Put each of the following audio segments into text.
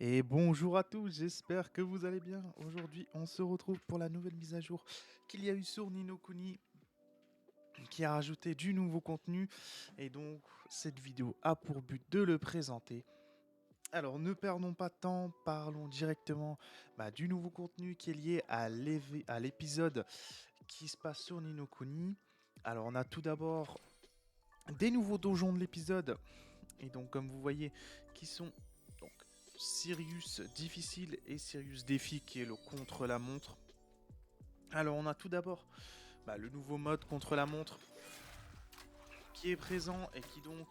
Et bonjour à tous, j'espère que vous allez bien. Aujourd'hui, on se retrouve pour la nouvelle mise à jour qu'il y a eu sur Ni no Kuni, qui a rajouté du nouveau contenu. Et donc, cette vidéo a pour but de le présenter. Alors, ne perdons pas de temps, parlons directement du nouveau contenu qui est lié à l'épisode qui se passe sur Ni no Kuni. Alors, on a tout d'abord des nouveaux donjons de l'épisode. Et donc, comme vous voyez, qui sont donc Sirius difficile et Sirius défi qui est le contre-la-montre. Alors, on a tout d'abord le nouveau mode contre-la-montre qui est présent et qui donc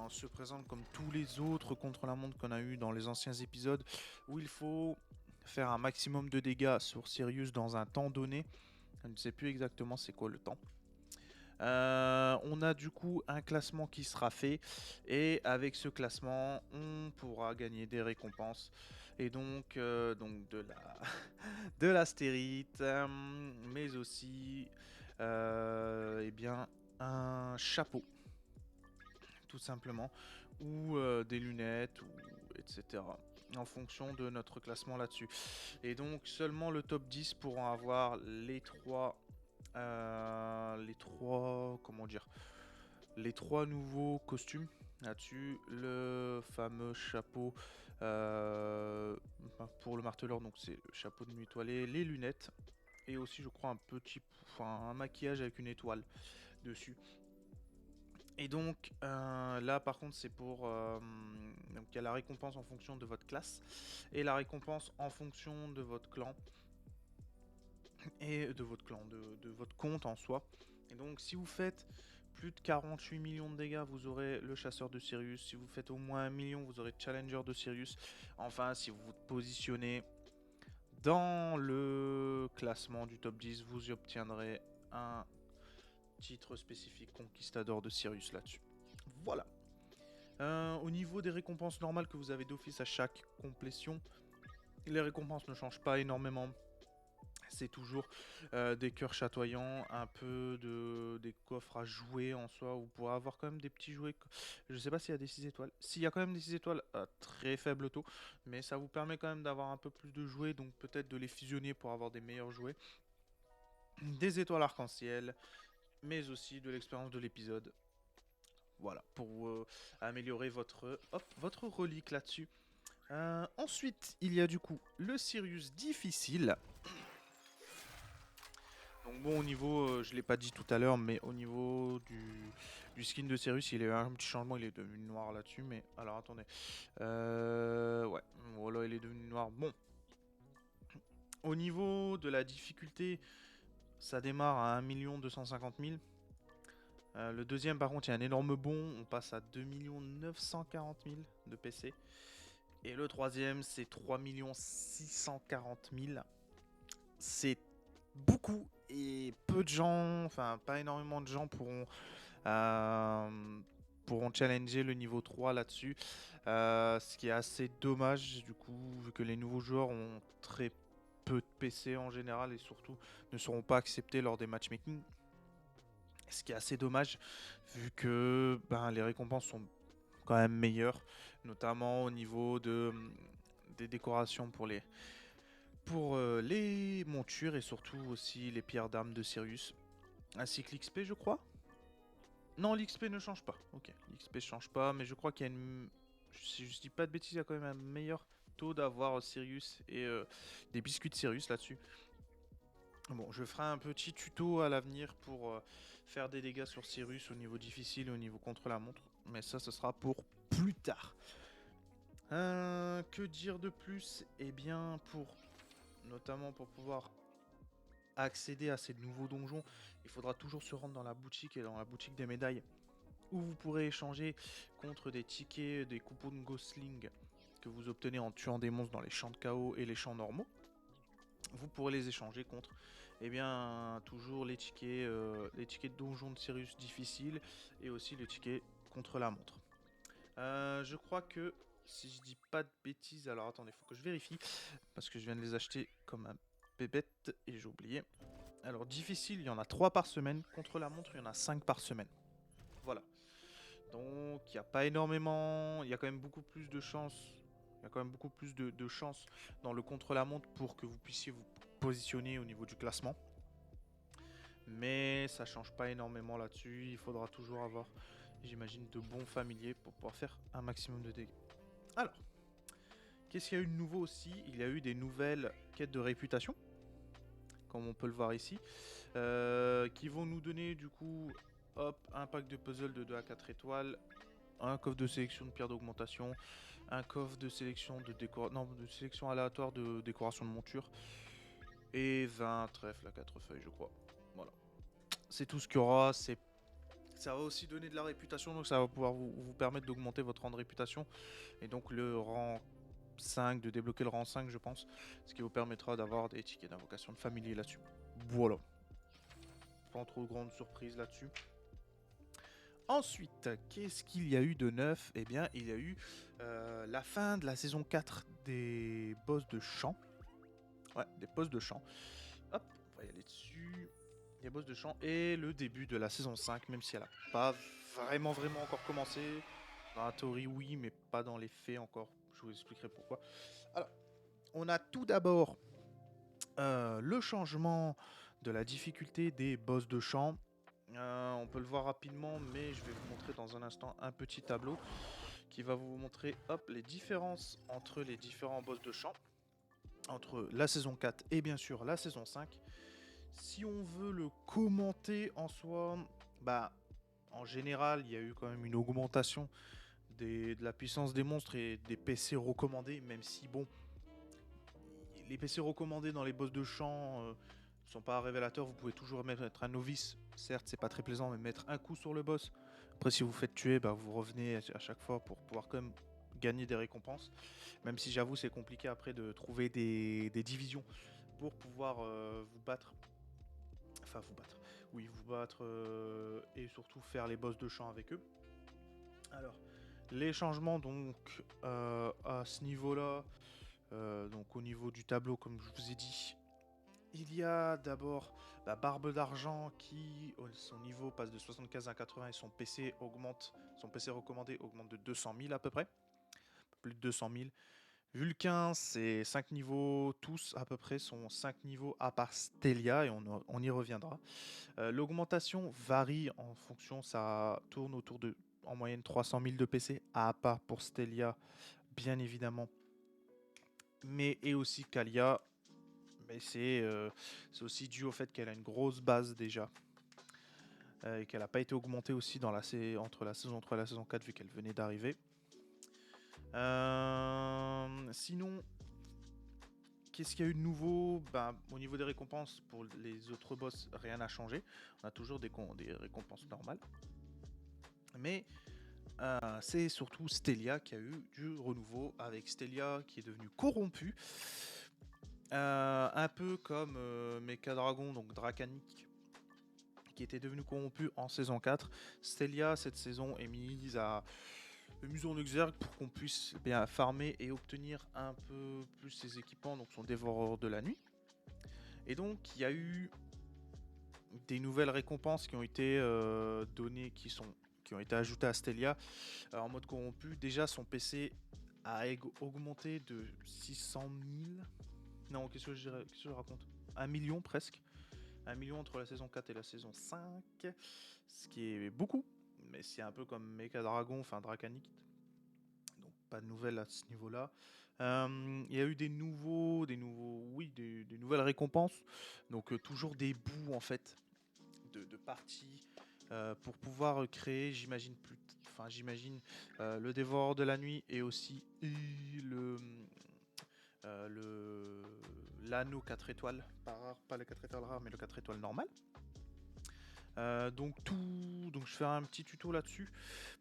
se présente comme tous les autres contre-la-montre qu'on a eu dans les anciens épisodes où il faut faire un maximum de dégâts sur Sirius dans un temps donné. Je ne sais plus exactement c'est quoi le temps. On a du coup un classement qui sera fait et avec ce classement on pourra gagner des récompenses et donc de la de l'astérite mais aussi un chapeau tout simplement ou des lunettes ou etc en fonction de notre classement là-dessus et donc seulement le top 10 pourront avoir les trois nouveaux costumes là-dessus, le fameux chapeau pour le marteleur, donc c'est le chapeau de nuit étoilé, les lunettes et aussi je crois un maquillage avec une étoile dessus. Et donc là par contre c'est pour donc il y a la récompense en fonction de votre classe et la récompense en fonction de votre clan et de votre compte en soi. Et donc si vous faites plus de 48 millions de dégâts, vous aurez le chasseur de Sirius. Si vous faites au moins 1 million, vous aurez Challenger de Sirius. Enfin, si vous vous positionnez dans le classement du top 10, vous y obtiendrez un titre spécifique Conquistador de Sirius là-dessus. Voilà. Au niveau des récompenses normales que vous avez d'office à chaque complétion, les récompenses ne changent pas énormément. C'est toujours des cœurs chatoyants, un peu des coffres à jouer en soi. Vous pourrez avoir quand même des petits jouets. Je sais pas s'il y a des 6 étoiles. S'il y a quand même des 6 étoiles à très faible taux, mais ça vous permet quand même d'avoir un peu plus de jouets, donc peut-être de les fusionner pour avoir des meilleurs jouets. Des étoiles arc-en-ciel, mais aussi de l'expérience de l'épisode. Voilà, pour améliorer votre relique là-dessus. Ensuite, il y a du coup le Sirius difficile. Donc bon, au niveau, je l'ai pas dit tout à l'heure, mais au niveau du skin de Sirius, il y a eu un petit changement, il est devenu noir là-dessus, mais alors attendez. Ouais, voilà, il est devenu noir. Bon, au niveau de la difficulté, ça démarre à 1 250 000. Le deuxième, par contre, il y a un énorme bond, on passe à 2 940 000 de PC. Et le troisième, c'est 3 640 000. C'est beaucoup et peu de gens, enfin pas énormément de gens pourront challenger le niveau 3 là-dessus. Ce qui est assez dommage du coup, vu que les nouveaux joueurs ont très peu de PC en général et surtout ne seront pas acceptés lors des matchmaking. Ce qui est assez dommage, vu que les récompenses sont quand même meilleures, notamment au niveau des décorations pour les montures et surtout aussi les pierres d'armes de Sirius. Ainsi que l'XP, je crois. Non, l'XP ne change pas. Ok, l'XP ne change pas, mais je crois qu'il y a une... Si je dis pas de bêtises, il y a quand même un meilleur taux d'avoir Sirius et des biscuits de Sirius là-dessus. Bon, je ferai un petit tuto à l'avenir pour faire des dégâts sur Sirius au niveau difficile et au niveau contre-la-montre. Mais ça, ce sera pour plus tard. Que dire de plus? Eh bien, notamment pour pouvoir accéder à ces nouveaux donjons, il faudra toujours se rendre dans la boutique et dans la boutique des médailles où vous pourrez échanger contre des tickets, des coupons de Ghostling que vous obtenez en tuant des monstres dans les champs de chaos et les champs normaux. Vous pourrez les échanger contre toujours les tickets de donjon de Sirius difficile et aussi le ticket contre la montre. Je crois que si je dis pas de bêtises, alors attendez, faut que je vérifie parce que je viens de les acheter comme un bébête et j'ai oublié. Alors difficile, il y en a 3 par semaine, contre la montre, il y en a 5 par semaine. Voilà. Donc il n'y a pas énormément, il y a quand même beaucoup plus de chances Il y a quand même beaucoup plus de chances dans le contre-la-montre pour que vous puissiez vous positionner au niveau du classement. Mais ça change pas énormément là-dessus. Il faudra toujours avoir, j'imagine, de bons familiers pour pouvoir faire un maximum de dégâts. Alors, qu'est-ce qu'il y a eu de nouveau aussi? Il y a eu des nouvelles quêtes de réputation, comme on peut le voir ici, qui vont nous donner du coup, hop, un pack de puzzle de 2 à 4 étoiles, un coffre de sélection de pierres d'augmentation, un coffre de sélection de sélection aléatoire de décoration de monture, et 20 trèfles à 4 feuilles, je crois. Voilà. C'est tout ce qu'il y aura. Ça va aussi donner de la réputation, donc ça va pouvoir vous permettre d'augmenter votre rang de réputation. Et donc le rang 5, de débloquer le rang 5, je pense. Ce qui vous permettra d'avoir des tickets d'invocation de familier là-dessus. Voilà. Pas trop de grandes surprises là-dessus. Ensuite, qu'est-ce qu'il y a eu de neuf? Eh bien, il y a eu la fin de la saison 4 des boss de champ. Ouais, des boss de champ. Hop, on va y aller dessus. Les boss de champ et le début de la saison 5, même si elle n'a pas vraiment encore commencé. Dans la théorie, oui, mais pas dans les faits encore. Je vous expliquerai pourquoi. Alors, on a tout d'abord le changement de la difficulté des boss de champ. On peut le voir rapidement, mais je vais vous montrer dans un instant un petit tableau qui va vous montrer les différences entre les différents boss de champ, entre la saison 4 et bien sûr la saison 5. Si on veut le commenter en soi, bah, en général, il y a eu quand même une augmentation de la puissance des monstres et des PC recommandés, même si, bon, les PC recommandés dans les boss de champ sont pas révélateurs. Vous pouvez toujours mettre un novice, certes, c'est pas très plaisant, mais mettre un coup sur le boss. Après, si vous faites tuer, bah, vous revenez à chaque fois pour pouvoir quand même gagner des récompenses. Même si j'avoue, c'est compliqué après de trouver des divisions pour pouvoir vous battre. Enfin, vous battre et surtout faire les boss de champ avec eux. Alors, les changements donc à ce niveau-là, donc au niveau du tableau, comme je vous ai dit, il y a d'abord la barbe d'argent qui, son niveau passe de 75 à 80 et son PC recommandé augmente de 200 000 à peu près, plus de 200 000. Vulcain, c'est 5 niveaux, tous à peu près sont 5 niveaux à part Stelia, et on y reviendra. L'augmentation varie en fonction, ça tourne autour de en moyenne 300 000 de PC, à part pour Stelia, bien évidemment, mais et aussi Kalia, mais c'est aussi dû au fait qu'elle a une grosse base déjà, et qu'elle n'a pas été augmentée aussi entre la saison 3 et la saison 4, vu qu'elle venait d'arriver. Sinon, qu'est-ce qu'il y a eu de nouveau? Au niveau des récompenses, pour les autres boss, rien n'a changé. On a toujours des récompenses normales. Mais c'est surtout Stelia qui a eu du renouveau, avec Stelia qui est devenue corrompue. Un peu comme Mecha Dragon, donc Dracanic, qui était devenu corrompu en saison 4. Stelia, cette saison, est mise en exergue pour qu'on puisse bien farmer et obtenir un peu plus ses équipements, donc son dévoreur de la nuit. Et donc, il y a eu des nouvelles récompenses qui ont été données, qui ont été ajoutées à Stelia en mode corrompu. Déjà, son PC a augmenté de 600 000. Non, qu'est-ce que je raconte? 1 million presque. 1 million entre la saison 4 et la saison 5. Ce qui est beaucoup. Mais c'est un peu comme Mecha Dragon, enfin Dracanic. Donc pas de nouvelles à ce niveau-là. Il y a eu des nouvelles récompenses. Donc toujours des bouts en fait de parties pour pouvoir créer, j'imagine le dévoreur de la nuit et aussi l'anneau 4 étoiles, pas le 4 étoiles rare mais le 4 étoiles normal. Donc je ferai un petit tuto là-dessus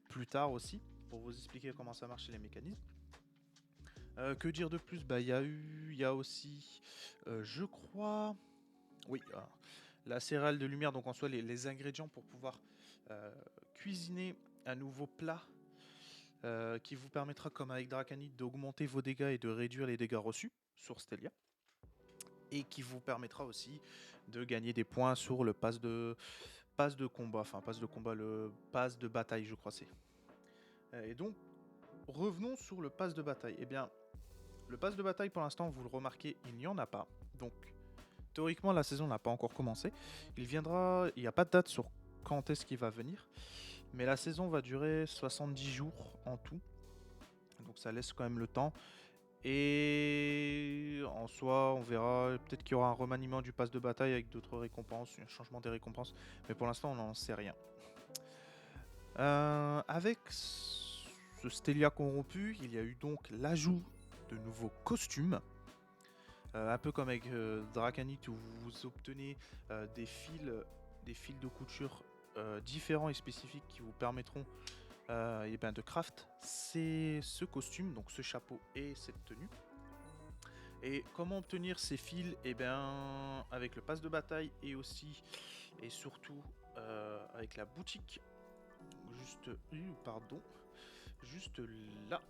plus tard aussi pour vous expliquer comment ça marche et les mécanismes. Que dire de plus? Il y a aussi, je crois, oui, la céréale de lumière, donc en soi les ingrédients pour pouvoir cuisiner un nouveau plat qui vous permettra, comme avec Dracanid, d'augmenter vos dégâts et de réduire les dégâts reçus sur Stelia. Et qui vous permettra aussi de gagner des points sur le pass de combat, le pass de bataille, je crois c'est. Et donc, revenons sur le pass de bataille. Eh bien, le pass de bataille pour l'instant, vous le remarquez, il n'y en a pas. Donc théoriquement la saison n'a pas encore commencé. Il viendra, il n'y a pas de date sur quand est-ce qu'il va venir. Mais la saison va durer 70 jours en tout. Donc ça laisse quand même le temps. Et en soi, on verra. Peut-être qu'il y aura un remaniement du pass de bataille avec d'autres récompenses, un changement des récompenses. Mais pour l'instant, on n'en sait rien. Avec ce Stelia corrompu, il y a eu donc l'ajout de nouveaux costumes. Un peu comme avec Dracanit où vous obtenez des fils de couture différents et spécifiques qui vous permettront de craft ce costume, donc ce chapeau et cette tenue. Et comment obtenir ces fils? Avec le pass de bataille et aussi et surtout avec la boutique juste là.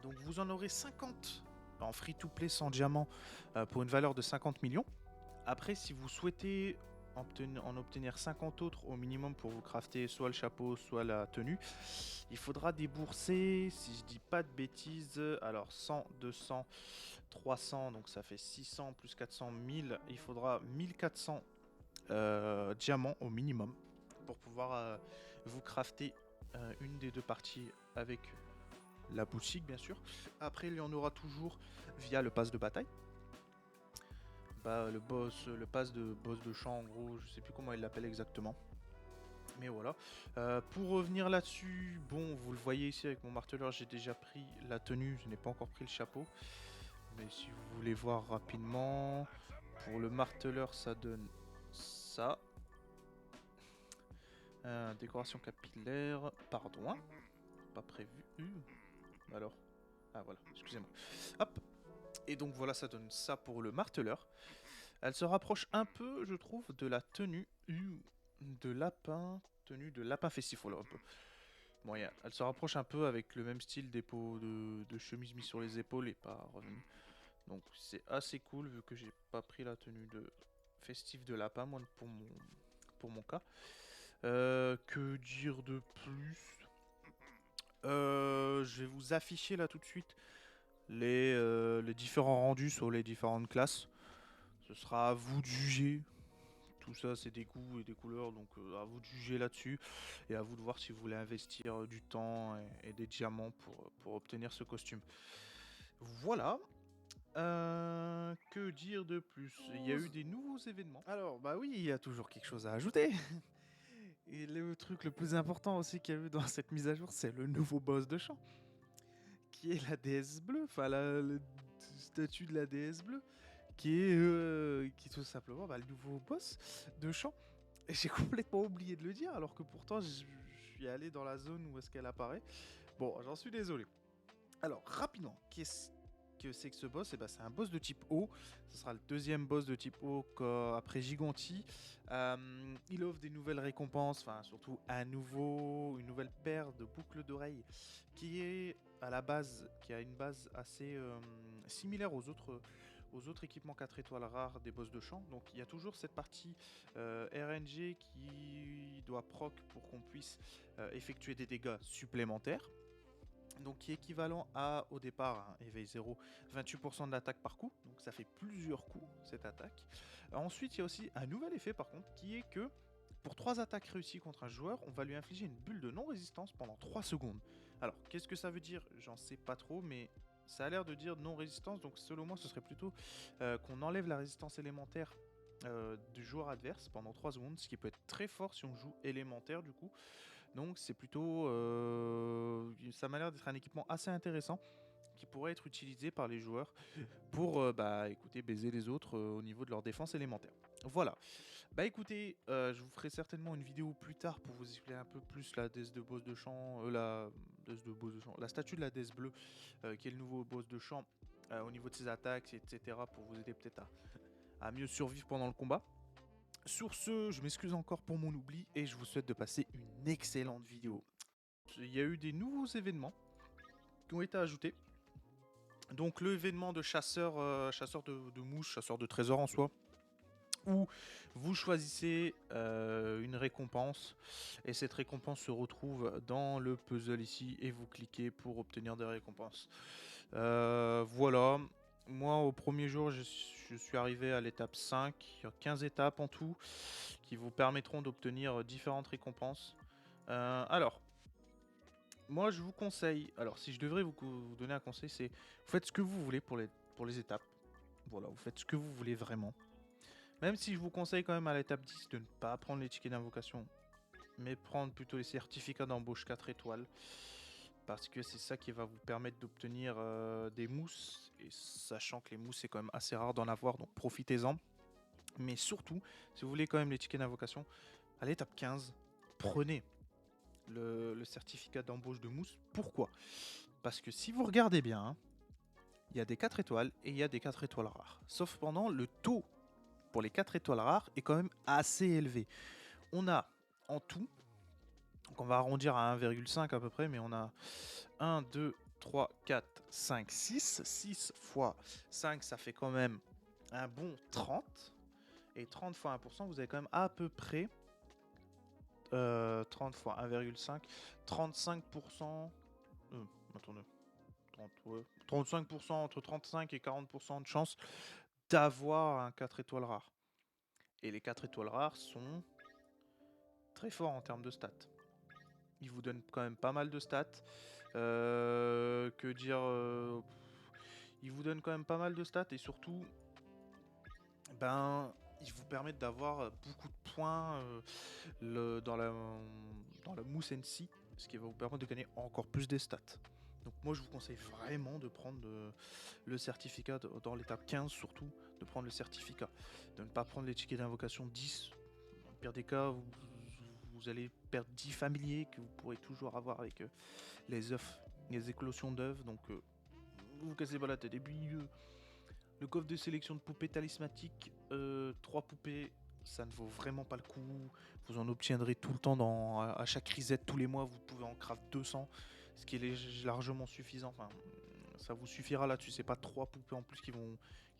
Donc vous en aurez 50 en free to play sans diamant pour une valeur de 50 millions. Après, si vous souhaitez en obtenir 50 autres au minimum pour vous crafter soit le chapeau, soit la tenue, il faudra débourser, si je dis pas de bêtises, alors 100, 200, 300, donc ça fait 600 plus 400, 1000. Il faudra 1400 diamants au minimum pour pouvoir vous crafter une des deux parties avec la boutique, bien sûr. Après, il y en aura toujours via le pass de bataille. Le pass de boss de champ, en gros, je sais plus comment il l'appelle exactement. Mais voilà. Pour revenir là-dessus, bon, vous le voyez ici avec mon marteleur, j'ai déjà pris la tenue, je n'ai pas encore pris le chapeau. Mais si vous voulez voir rapidement, pour le marteleur, ça donne ça. Décoration capillaire, pardon, hein, pas prévu. Alors, ah voilà, excusez-moi. Hop. Et donc voilà, ça donne ça pour le marteleur. Elle se rapproche un peu, je trouve, de la tenue de lapin, festif. Voilà, un peu. Bon, elle se rapproche un peu avec le même style d'épaule de chemise mis sur les épaules et pas revenu. Donc c'est assez cool vu que j'ai pas pris la tenue de festif de lapin, moi, pour mon cas. Que dire de plus? Je vais vous afficher là tout de suite les différents rendus sur les différentes classes. Ce sera à vous de juger. Tout ça, c'est des goûts et des couleurs, donc à vous de juger là-dessus. Et à vous de voir si vous voulez investir du temps et des diamants pour obtenir ce costume. Voilà. Que dire de plus? Il y a eu des nouveaux événements. Alors, bah oui, il y a toujours quelque chose à ajouter. Et le truc le plus important aussi qu'il y a eu dans cette mise à jour, c'est le nouveau boss de champ. Qui est la déesse bleue, enfin le statut de la déesse bleue. Qui est tout simplement le nouveau boss de champ. Et j'ai complètement oublié de le dire, alors que pourtant je suis allé dans la zone où est-ce qu'elle apparaît. Bon, j'en suis désolé. Alors, rapidement, qu'est-ce que c'est que ce boss? C'est un boss de type eau. Ce sera le deuxième boss de type eau après Giganti. Il offre des nouvelles récompenses, enfin surtout une nouvelle paire de boucles d'oreilles qui est à la base, qui a une base assez similaire aux autres équipements 4 étoiles rares des boss de champ. Donc il y a toujours cette partie RNG qui doit proc pour qu'on puisse effectuer des dégâts supplémentaires. Donc qui est équivalent à, au départ, éveil 0, 28% de l'attaque par coup. Donc ça fait plusieurs coups cette attaque. Ensuite il y a aussi un nouvel effet par contre qui est que pour 3 attaques réussies contre un joueur, on va lui infliger une bulle de non-résistance pendant 3 secondes. Alors qu'est-ce que ça veut dire? J'en sais pas trop, mais ça a l'air de dire non-résistance. Donc selon moi ce serait plutôt qu'on enlève la résistance élémentaire du joueur adverse pendant 3 secondes, ce qui peut être très fort si on joue élémentaire du coup. Donc c'est plutôt... ça m'a l'air d'être un équipement assez intéressant qui pourrait être utilisé par les joueurs pour écoutez, baiser les autres au niveau de leur défense élémentaire. Voilà. Bah écoutez, je vous ferai certainement une vidéo plus tard pour vous expliquer un peu plus la déesse de boss de champ, la statue de la déesse bleue, qui est le nouveau boss de champ au niveau de ses attaques, etc. pour vous aider peut-être à mieux survivre pendant le combat. Sur ce, je m'excuse encore pour mon oubli et je vous souhaite de passer une excellente vidéo. Il y a eu des nouveaux événements qui ont été ajoutés. Donc l'événement de chasseur de mouches, chasseur de trésors en soi, où vous choisissez une récompense et cette récompense se retrouve dans le puzzle ici et vous cliquez pour obtenir des récompenses. Voilà. Moi, au premier jour, je suis arrivé à l'étape 5. Il y a 15 étapes en tout qui vous permettront d'obtenir différentes récompenses. Alors, moi, je vous conseille. Alors, si je devrais vous donner un conseil, c'est vous faites ce que vous voulez pour les étapes. Voilà, vous faites ce que vous voulez vraiment. Même si je vous conseille quand même à l'étape 10 de ne pas prendre les tickets d'invocation, mais prendre plutôt les certificats d'embauche 4 étoiles. Parce que c'est ça qui va vous permettre d'obtenir des mousses. Et sachant que les mousses, c'est quand même assez rare d'en avoir, donc profitez-en. Mais surtout, si vous voulez quand même les tickets d'invocation, à l'étape 15, prenez le certificat d'embauche de mousse. Pourquoi? Parce que si vous regardez bien, hein, il y a des 4 étoiles et il y a des 4 étoiles rares. Sauf pendant le taux pour les 4 étoiles rares est quand même assez élevé. On a en tout, donc on va arrondir à 1,5 à peu près, mais on a 1, 2, 3, 4, 5, 6. 6 fois 5, ça fait quand même un bon 30. Et 30 fois 1%, vous avez quand même à peu près 30 fois 1,5, 35%. Attendez, 30, ouais, 35%, entre 35 et 40% de chance d'avoir un 4 étoiles rare. Et les 4 étoiles rares sont très forts en termes de stats. Ils vous donnent quand même pas mal de stats. Que dire Ils vous donnent quand même pas mal de stats et surtout, ben, ils vous permettent d'avoir beaucoup de points dans la mousse NC, ce qui va vous permettre de gagner encore plus des stats. Donc moi je vous conseille vraiment de prendre le certificat dans l'étape 15 surtout, de prendre le certificat, de ne pas prendre les tickets d'invocation 10. Dans le pire des cas, vous allez perdre 10 familiers que vous pourrez toujours avoir avec les œufs, les éclosions d'œufs. Donc vous cassez pas la tête. Et puis le coffre de sélection de poupées talismatiques, 3 poupées, ça ne vaut vraiment pas le coup. Vous en obtiendrez tout le temps à chaque reset tous les mois. Vous pouvez en craft 200, ce qui est largement suffisant. Enfin, ça vous suffira là-dessus. C'est pas 3 poupées en plus qui vont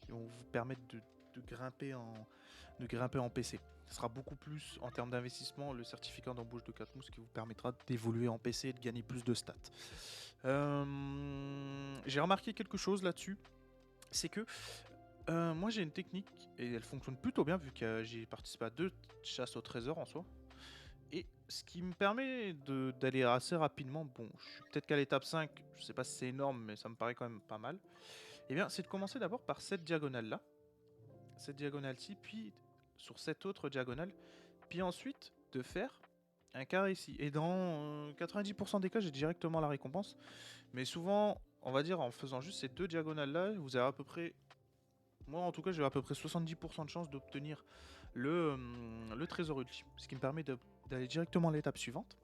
vous permettre de grimper en PC. Ce sera beaucoup plus en termes d'investissement le certificat d'embauche de 4 mousses qui vous permettra d'évoluer en PC et de gagner plus de stats. J'ai remarqué quelque chose là-dessus, c'est que moi j'ai une technique et elle fonctionne plutôt bien vu que j'ai participé à 2 chasses au trésor en soi. Et ce qui me permet d'aller assez rapidement, bon, je suis peut-être qu'à l'étape 5, je sais pas si c'est énorme, mais ça me paraît quand même pas mal. Et bien, c'est de commencer d'abord par cette diagonale-là, cette diagonale-ci, puis sur cette autre diagonale, puis ensuite de faire un carré ici. Et dans 90% des cas, j'ai directement la récompense. Mais souvent, on va dire, en faisant juste ces 2 diagonales-là, vous avez à peu près... Moi, en tout cas, j'ai à peu près 70% de chance d'obtenir le trésor ultime. Ce qui me permet d'aller directement à l'étape suivante.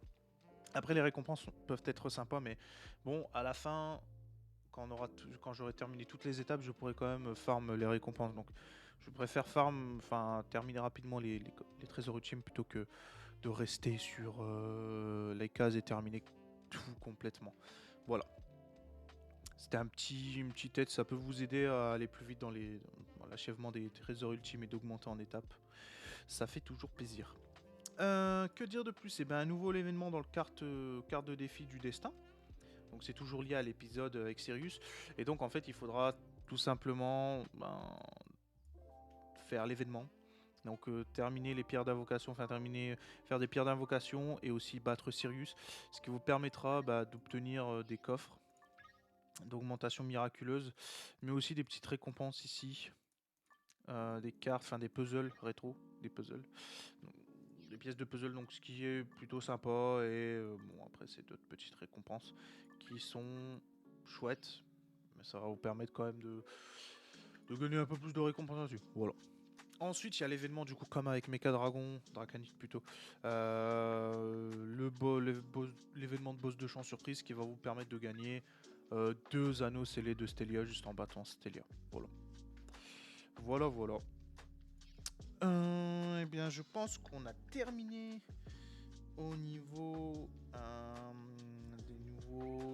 Après, les récompenses peuvent être sympas, mais bon, à la fin, quand j'aurai terminé toutes les étapes, je pourrai quand même farm les récompenses. Donc, je préfère terminer rapidement les trésors ultimes plutôt que de rester sur les cases et terminer tout complètement. Voilà. C'était une petite aide, ça peut vous aider à aller plus vite dans l'achèvement des trésors ultimes et d'augmenter en étapes. Ça fait toujours plaisir. Que dire de plus? Et ben, un nouveau événement dans le carte de défi du destin. Donc c'est toujours lié à l'épisode avec Sirius. Et donc en fait il faudra tout simplement faire l'événement. Donc terminer les pierres d'invocation, faire des pierres d'invocation et aussi battre Sirius. Ce qui vous permettra d'obtenir des coffres d'augmentation miraculeuse. Mais aussi des petites récompenses ici. Des cartes, enfin des puzzles rétro. Des puzzles. Donc, des pièces de puzzle, donc ce qui est plutôt sympa. Et bon après c'est d'autres petites récompenses qui sont chouettes, mais ça va vous permettre quand même de gagner un peu plus de récompenses là-dessus. Voilà. Ensuite, il y a l'événement du coup comme avec Mecha Dragon, Dracanic plutôt, l'événement de boss de champ surprise qui va vous permettre de gagner 2 anneaux scellés de Stelia juste en battant Stelia. Voilà. Voilà. Eh bien, je pense qu'on a terminé au niveau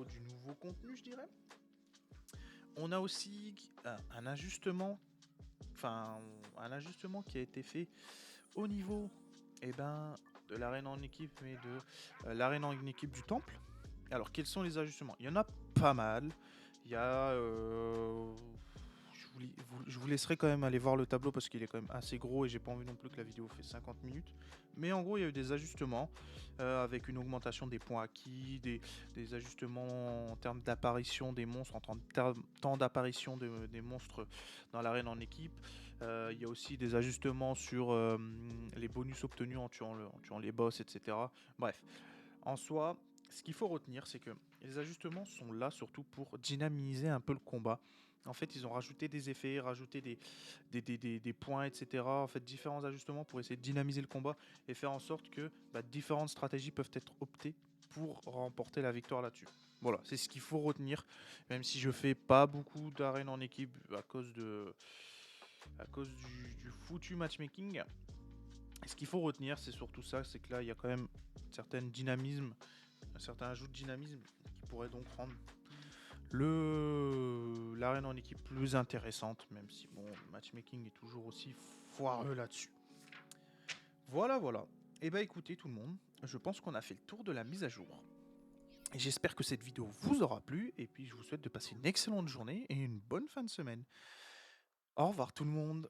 du nouveau contenu, je dirais. On a aussi un ajustement, qui a été fait au niveau de l'arène en équipe, mais de l'arène en équipe du temple. Alors, quels sont les ajustements? Il y en a pas mal. Il y a... je vous laisserai quand même aller voir le tableau parce qu'il est quand même assez gros et j'ai pas envie non plus que la vidéo fait 50 minutes. Mais en gros, il y a eu des ajustements avec une augmentation des points acquis, des ajustements en termes d'apparition des monstres, temps d'apparition des monstres dans l'arène en équipe. Il y a aussi des ajustements sur les bonus obtenus en tuant les boss, etc. Bref, en soi, ce qu'il faut retenir, c'est que les ajustements sont là surtout pour dynamiser un peu le combat. En fait, ils ont rajouté des effets, rajouté des points, etc. En fait, différents ajustements pour essayer de dynamiser le combat et faire en sorte que différentes stratégies peuvent être optées pour remporter la victoire là-dessus. Voilà, c'est ce qu'il faut retenir, même si je fais pas beaucoup d'arènes en équipe à cause du foutu matchmaking. Ce qu'il faut retenir, c'est surtout ça, c'est que là, il y a quand même un certain ajout de dynamisme qui pourrait donc rendre l'arène en équipe plus intéressante, même si bon, le matchmaking est toujours aussi foireux là-dessus. Voilà, voilà. Et bah écoutez tout le monde, je pense qu'on a fait le tour de la mise à jour. Et j'espère que cette vidéo vous aura plu, et puis je vous souhaite de passer une excellente journée et une bonne fin de semaine. Au revoir tout le monde.